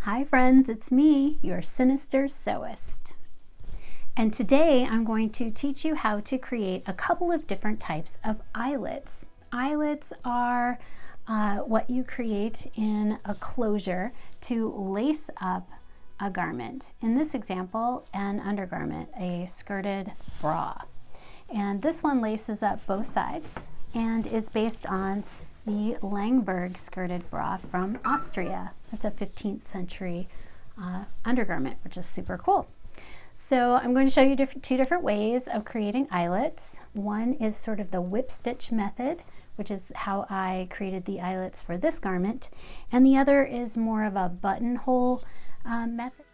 Hi friends, it's me, your sinister sewist. And today I'm going to teach you how to create a couple of different types of eyelets. Eyelets are what you create in a closure to lace up a garment. In this example, an undergarment, a skirted bra. And this one laces up both sides and is based on the Langberg skirted bra from Austria. That's a 15th century undergarment, which is super cool. So I'm going to show you two different ways of creating eyelets. One is sort of the whip stitch method, which is how I created the eyelets for this garment. And the other is more of a buttonhole method.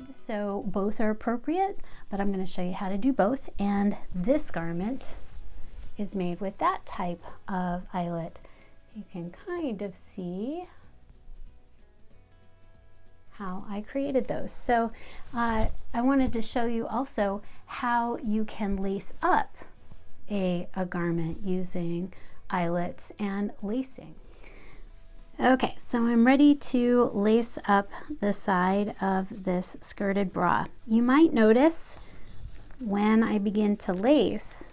So both are appropriate, but I'm going to show you how to do both. And this garment is made with that type of eyelet. You can kind of see how I created those. So I wanted to show you also how you can lace up a garment using eyelets and lacing. Okay, so I'm ready to lace up the side of this skirted bra. You might notice when I begin to lace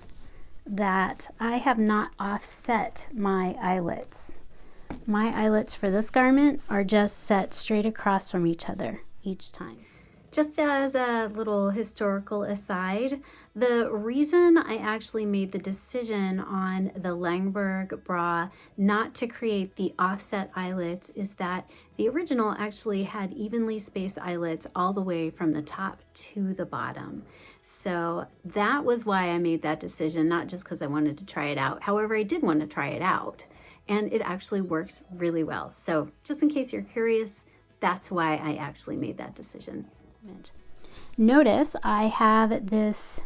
that I have not offset my eyelets. My eyelets for this garment are just set straight across from each other each time. Just as a little historical aside, the reason I actually made the decision on the Langberg bra not to create the offset eyelets is that the original actually had evenly spaced eyelets all the way from the top to the bottom. So that was why I made that decision, not just because I wanted to try it out. However, I did want to try it out, and it actually works really well. So just in case you're curious, that's why I actually made that decision. Notice I have this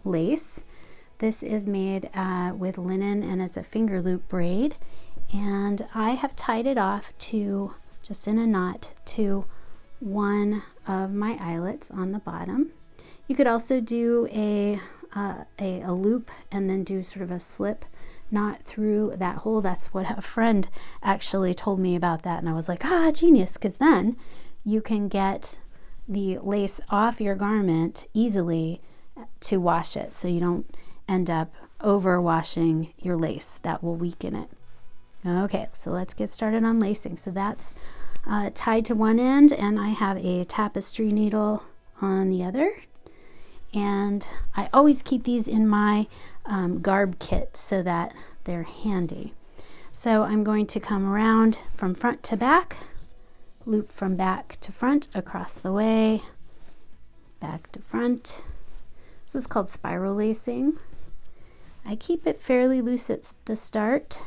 lace. This is made with linen and it's a finger loop braid, and I have tied it off to, just in a knot, to one of my eyelets on the bottom. You could also do a loop and then do sort of a slip knot through that hole. That's what a friend actually told me about that, and I was like, genius, because then you can get the lace off your garment easily to wash it, so you don't end up over washing your lace. That will weaken it. Okay, so let's get started on lacing. So that's tied to one end, and I have a tapestry needle on the other. And I always keep these in my garb kit so that they're handy. So I'm going to come around from front to back, loop from back to front across the way, back to front. This is called spiral lacing. I keep it fairly loose at the start.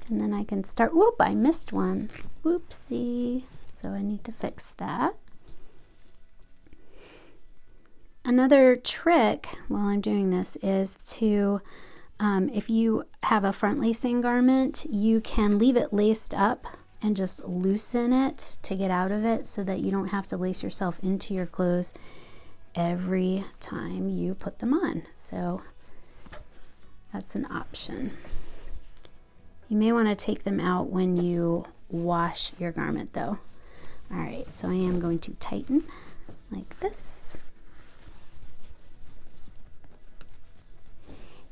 And then I can start, whoop, I missed one. Whoopsie. So I need to fix that. Another trick while I'm doing this is to, if you have a front lacing garment, you can leave it laced up and just loosen it to get out of it so that you don't have to lace yourself into your clothes every time you put them on. So that's an option. You may want to take them out when you wash your garment though. All right, so I am going to tighten like this.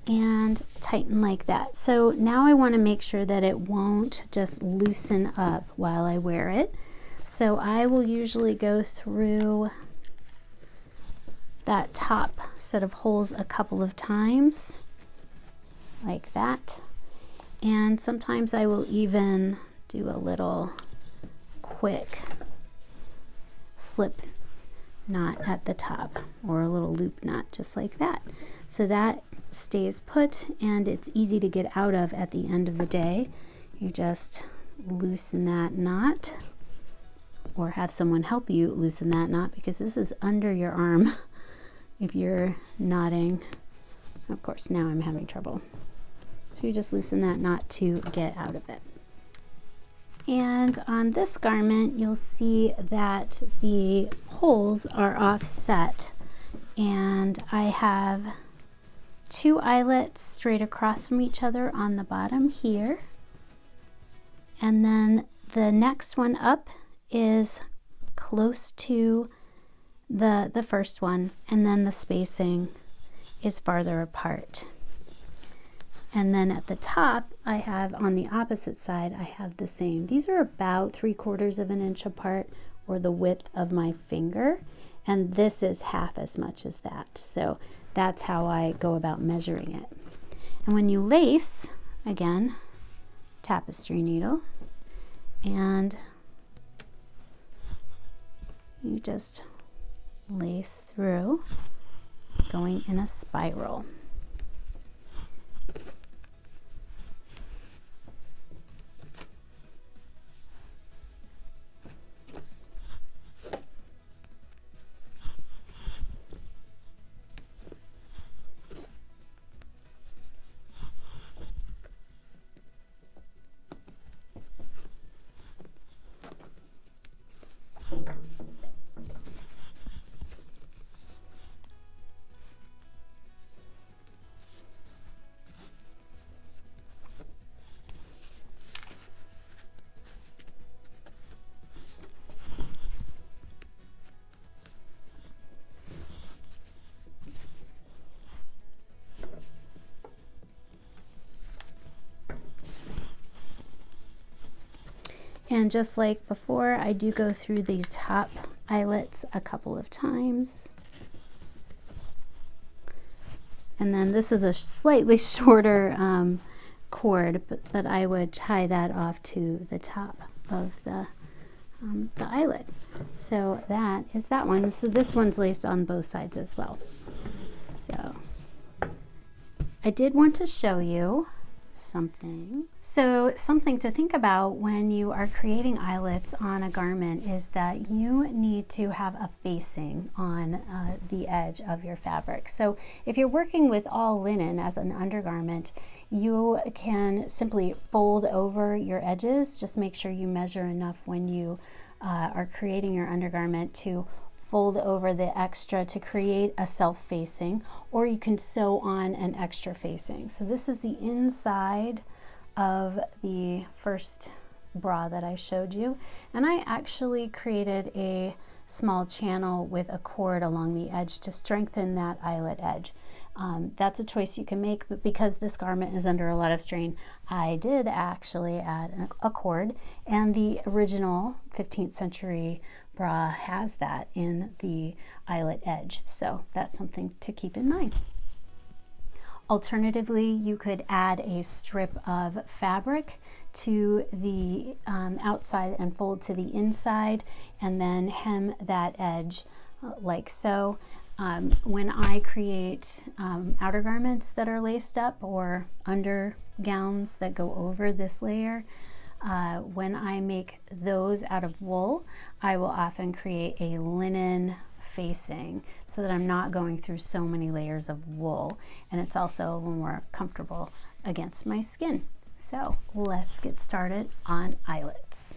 And tighten like that. So now I want to make sure that it won't just loosen up while I wear it. So I will usually go through that top set of holes a couple of times like that. And sometimes I will even do a little quick slip knot at the top, or a little loop knot just like that. So that stays put and it's easy to get out of at the end of the day. You just loosen that knot, or have someone help you loosen that knot, because this is under your arm if you're knotting. Of course, now I'm having trouble. So you just loosen that knot to get out of it. And on this garment, you'll see that the holes are offset, and I have 2 eyelets straight across from each other on the bottom here. And then the next one up is close to the first one, and then the spacing is farther apart. And then at the top, I have on the opposite side, I have the same. These are about 3/4 of an inch apart, or the width of my finger. And this is half as much as that. So that's how I go about measuring it. And when you lace, again, tapestry needle, and you just lace through, going in a spiral. And just like before, I do go through the top eyelets a couple of times. And then this is a slightly shorter cord, but I would tie that off to the top of the eyelet. So that is that one. So this one's laced on both sides as well. So I did want to show you something. So something to think about when you are creating eyelets on a garment is that you need to have a facing on the edge of your fabric. So if you're working with all linen as an undergarment, you can simply fold over your edges. Just make sure you measure enough when you are creating your undergarment to fold over the extra to create a self-facing, or you can sew on an extra facing. So this is the inside of the first bra that I showed you, and I actually created a small channel with a cord along the edge to strengthen that eyelet edge. That's a choice you can make, but because this garment is under a lot of strain, I did actually add a cord, and the original 15th century bra has that in the eyelet edge. So that's something to keep in mind. Alternatively, you could add a strip of fabric to the outside and fold to the inside, and then hem that edge like so. When I create outer garments that are laced up, or under gowns that go over this layer, when I make those out of wool, I will often create a linen facing so that I'm not going through so many layers of wool, and it's also a little more comfortable against my skin. So let's get started on eyelets.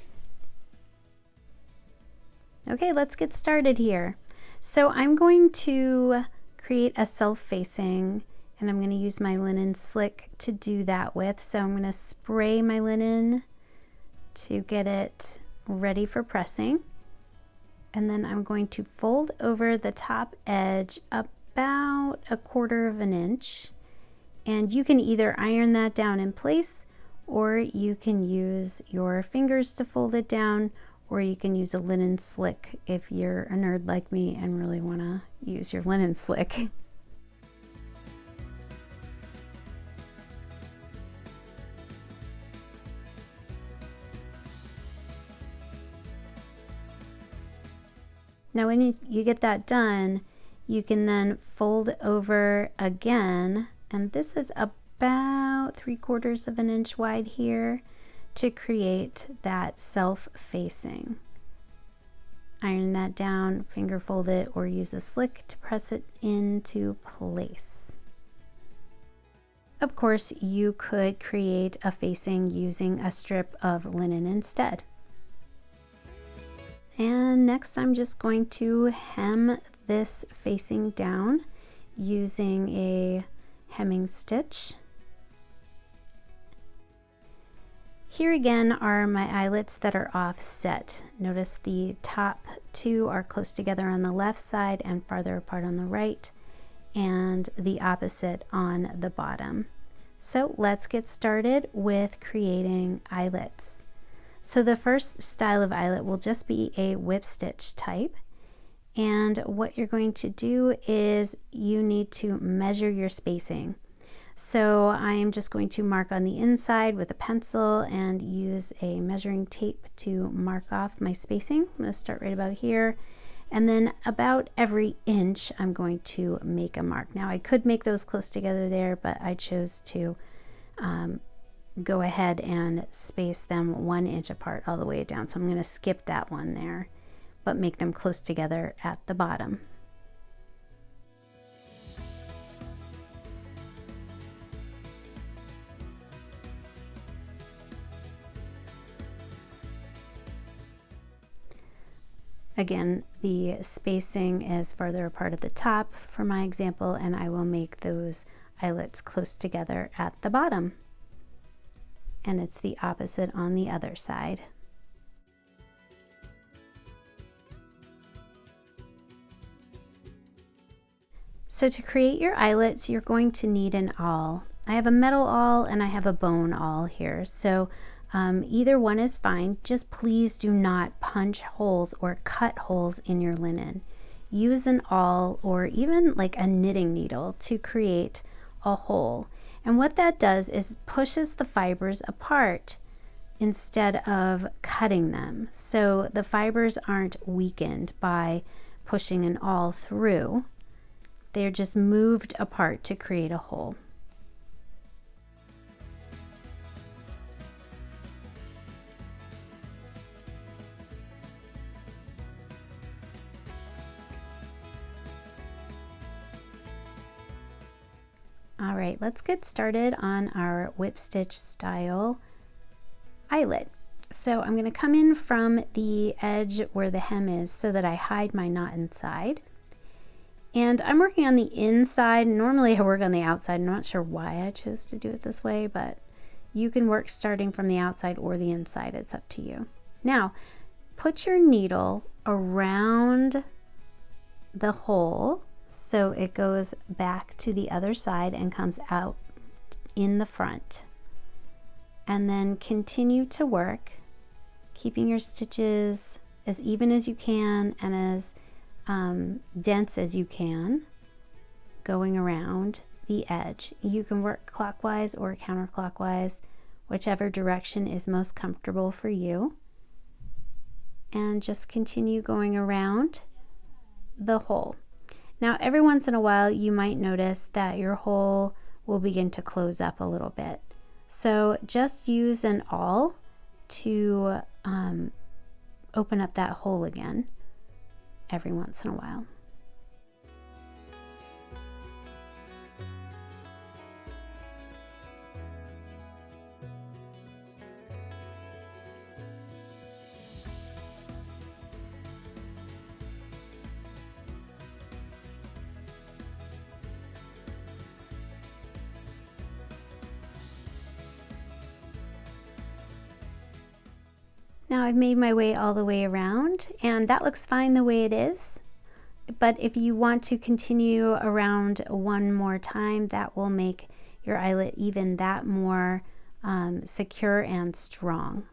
Okay, let's get started here. So I'm going to create a self-facing, and I'm going to use my linen slick to do that with. So I'm going to spray my linen to get it ready for pressing, and then I'm going to fold over the top edge about 1/4 of an inch, and you can either iron that down in place, or you can use your fingers to fold it down, or you can use a linen slick if you're a nerd like me and really want to use your linen slick. Now when you get that done, you can then fold over again, and this is about 3/4 of an inch wide here, to create that self-facing. Iron that down, finger fold it, or use a slick to press it into place. Of course, you could create a facing using a strip of linen instead. And next I'm just going to hem this facing down using a hemming stitch. Here again are my eyelets that are offset. Notice the top two are close together on the left side and farther apart on the right, and the opposite on the bottom. So let's get started with creating eyelets. So the first style of eyelet will just be a whip stitch type. And what you're going to do is you need to measure your spacing. So I am just going to mark on the inside with a pencil and use a measuring tape to mark off my spacing. I'm going to start right about here. And then about every inch, I'm going to make a mark. Now I could make those close together there, but I chose to go ahead and space them 1 inch apart all the way down. So I'm going to skip that one there, but make them close together at the bottom. Again, the spacing is farther apart at the top for my example, and I will make those eyelets close together at the bottom. And it's the opposite on the other side. So to create your eyelets, you're going to need an awl. I have a metal awl and I have a bone awl here. So either one is fine. Just please do not punch holes or cut holes in your linen. Use an awl or even like a knitting needle to create a hole. And what that does is pushes the fibers apart instead of cutting them. So the fibers aren't weakened by pushing an awl through. They're just moved apart to create a hole. All right, let's get started on our whip stitch style eyelet. So I'm going to come in from the edge where the hem is so that I hide my knot inside. And I'm working on the inside. Normally I work on the outside. I'm not sure why I chose to do it this way, but you can work starting from the outside or the inside. It's up to you. Now, put your needle around the hole so it goes back to the other side and comes out in the front. And then continue to work, keeping your stitches as even as you can and as dense as you can, going around the edge. You can work clockwise or counterclockwise, whichever direction is most comfortable for you. And just continue going around the hole. Now, every once in a while, you might notice that your hole will begin to close up a little bit. So just use an awl to open up that hole again every once in a while. Now I've made my way all the way around and that looks fine the way it is. But if you want to continue around one more time, that will make your eyelet even that more secure and strong.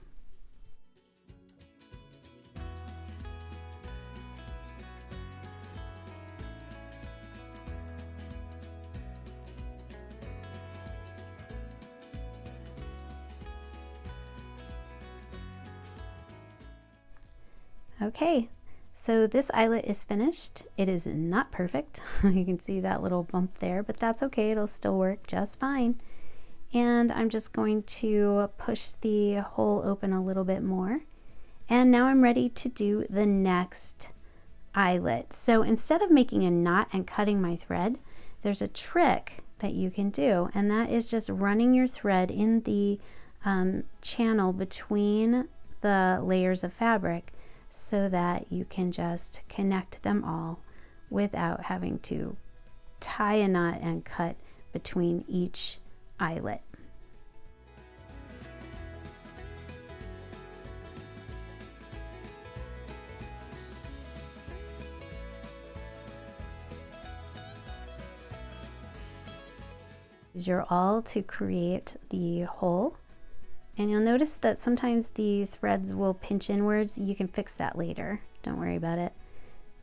Okay, so this eyelet is finished. It is not perfect. You can see that little bump there, but that's okay. It'll still work just fine. And I'm just going to push the hole open a little bit more. And now I'm ready to do the next eyelet. So instead of making a knot and cutting my thread, there's a trick that you can do, and that is just running your thread in the channel between the layers of fabric, so that you can just connect them all without having to tie a knot and cut between each eyelet. Use your awl to create the hole, and you'll notice that sometimes the threads will pinch inwards. You can fix that later, don't worry about it.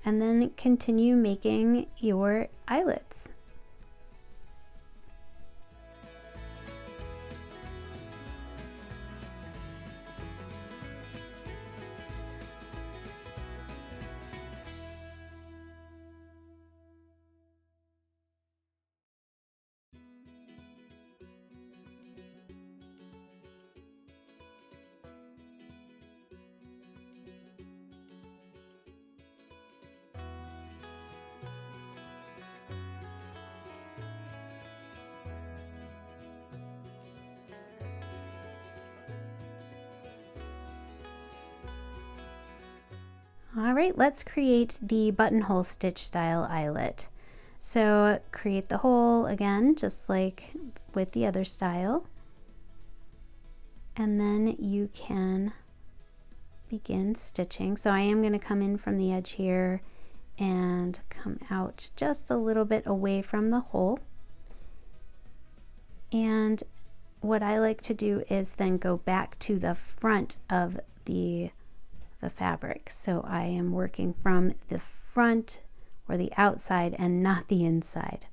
And then continue making your eyelets. All right, let's create the buttonhole stitch style eyelet. So create the hole again, just like with the other style. And then you can begin stitching. So I am going to come in from the edge here and come out just a little bit away from the hole. And what I like to do is then go back to the front of the fabric. So I am working from the front or the outside and not the inside.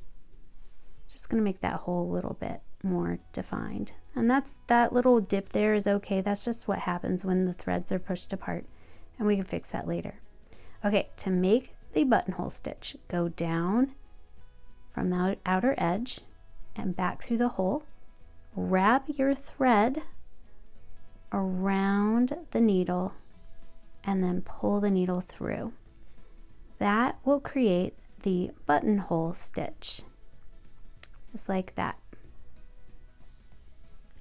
Just going to make that hole a little bit more defined. And that little dip there is okay. That's just what happens when the threads are pushed apart, and we can fix that later. Okay, to make the buttonhole stitch, go down from the outer edge and back through the hole. Wrap your thread around the needle and then pull the needle through. That will create the buttonhole stitch, just like that.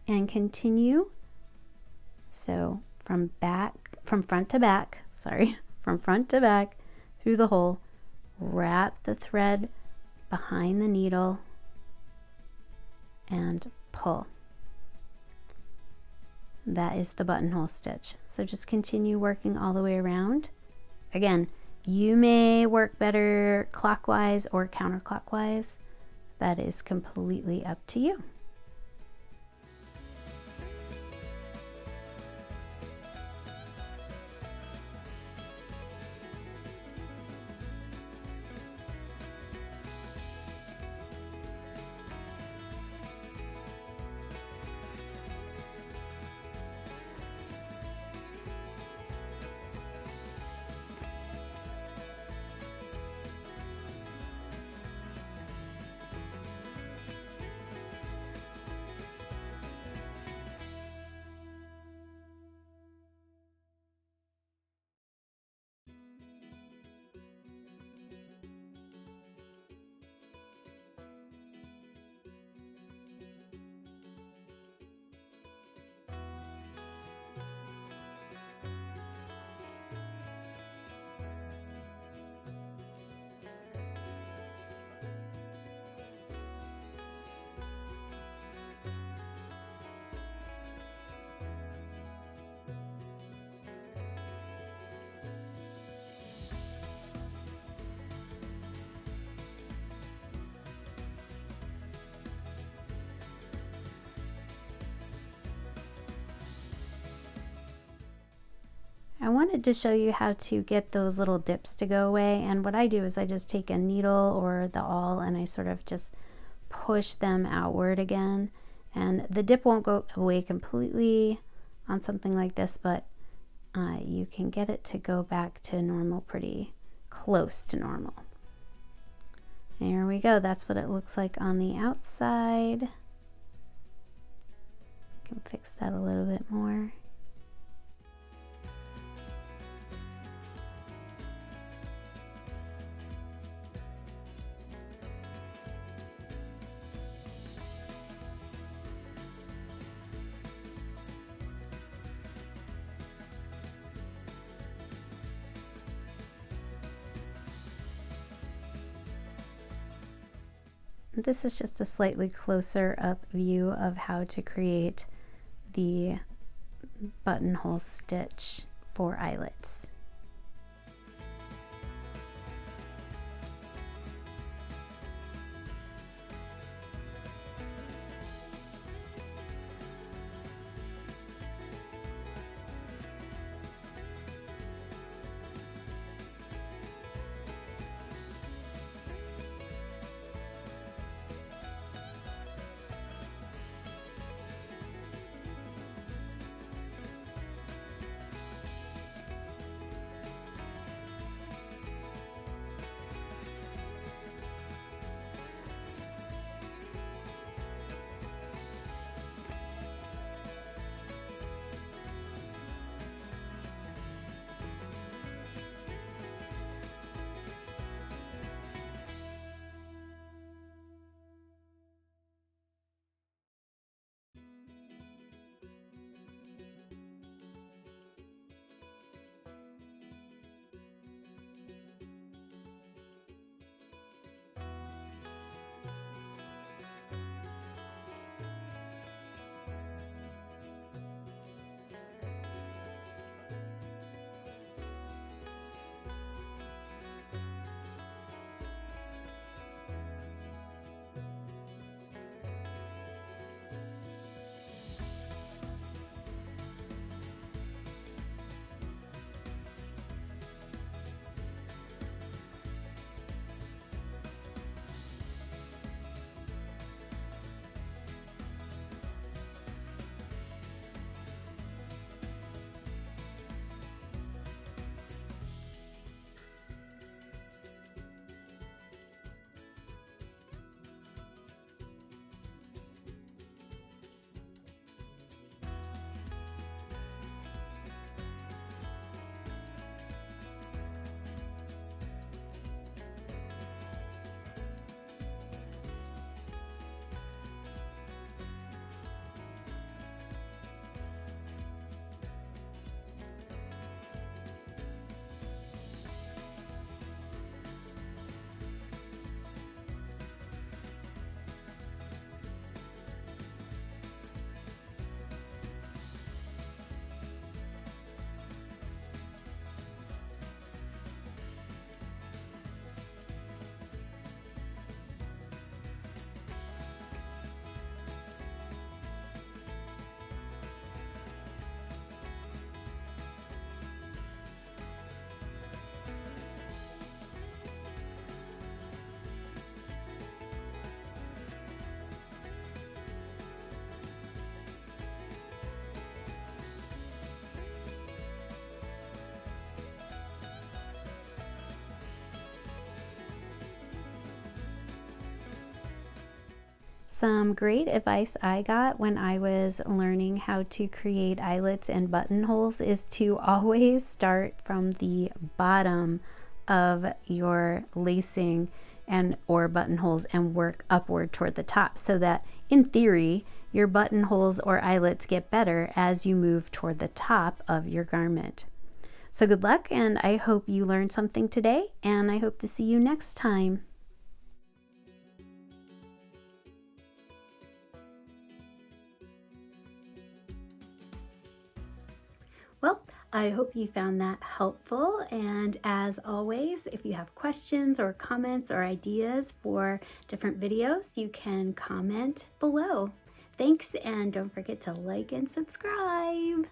And continue. So from front to back through the hole, wrap the thread behind the needle and pull. That is the buttonhole stitch. So just continue working all the way around. Again, you may work better clockwise or counterclockwise. That is completely up to you. I wanted to show you how to get those little dips to go away, and what I do is I just take a needle or the awl and I sort of just push them outward again, and the dip won't go away completely on something like this, but you can get it to go back to normal, pretty close to normal. There we go. That's what it looks like on the outside. You can fix that a little bit more. This is just a slightly closer up view of how to create the buttonhole stitch for eyelets. Some great advice I got when I was learning how to create eyelets and buttonholes is to always start from the bottom of your lacing and or buttonholes and work upward toward the top, so that in theory your buttonholes or eyelets get better as you move toward the top of your garment. So good luck, and I hope you learned something today, and I hope to see you next time. Well, I hope you found that helpful, and as always, if you have questions or comments or ideas for different videos, you can comment below. Thanks, and don't forget to like and subscribe.